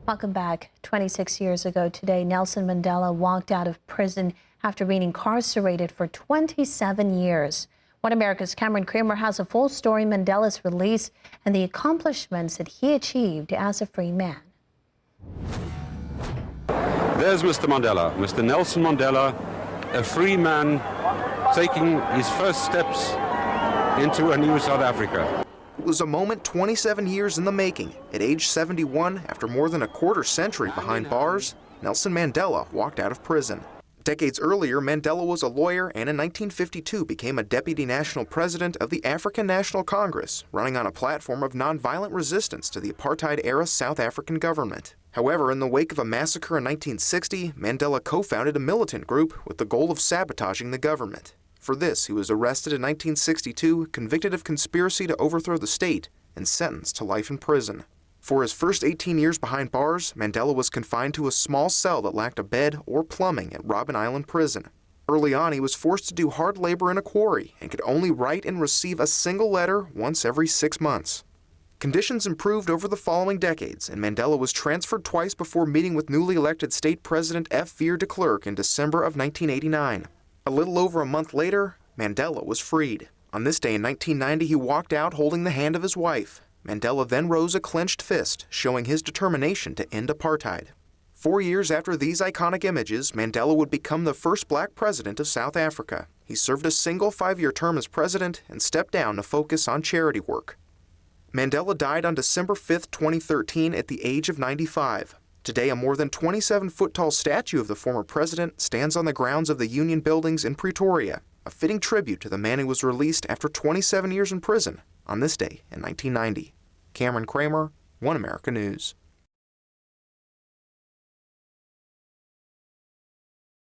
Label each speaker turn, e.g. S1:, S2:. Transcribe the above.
S1: Welcome back. 26 years ago today, Nelson Mandela walked out of prison after being incarcerated for 27 years. One America's Cameron Kramer has a full story, Mandela's release, and the accomplishments that he achieved as a free man.
S2: There's Mr. Mandela, Mr. Nelson Mandela, a free man taking his first steps into a new South Africa.
S3: It was a moment 27 years in the making. At age 71, after more than a quarter century behind bars, Nelson Mandela walked out of prison. Decades earlier, Mandela was a lawyer and in 1952 became a deputy national president of the African National Congress, running on a platform of nonviolent resistance to the apartheid-era South African government. However, in the wake of a massacre in 1960, Mandela co-founded a militant group with the goal of sabotaging the government. For this, he was arrested in 1962, convicted of conspiracy to overthrow the state, and sentenced to life in prison. For his first 18 years behind bars, Mandela was confined to a small cell that lacked a bed or plumbing at Robben Island Prison. Early on, he was forced to do hard labor in a quarry and could only write and receive a single letter once every 6 months. Conditions improved over the following decades, and Mandela was transferred twice before meeting with newly elected State President F. de Klerk in December of 1989. A little over a month later, Mandela was freed. On this day in 1990, he walked out holding the hand of his wife. Mandela then rose a clenched fist, showing his determination to end apartheid. 4 years after these iconic images, Mandela would become the first black president of South Africa. He served a single 5-year term as president and stepped down to focus on charity work. Mandela died on December 5, 2013 at the age of 95. Today, a more than 27-foot-tall statue of the former president stands on the grounds of the Union Buildings in Pretoria, a fitting tribute to the man who was released after 27 years in prison on this day in 1990. Cameron Kramer, One America News.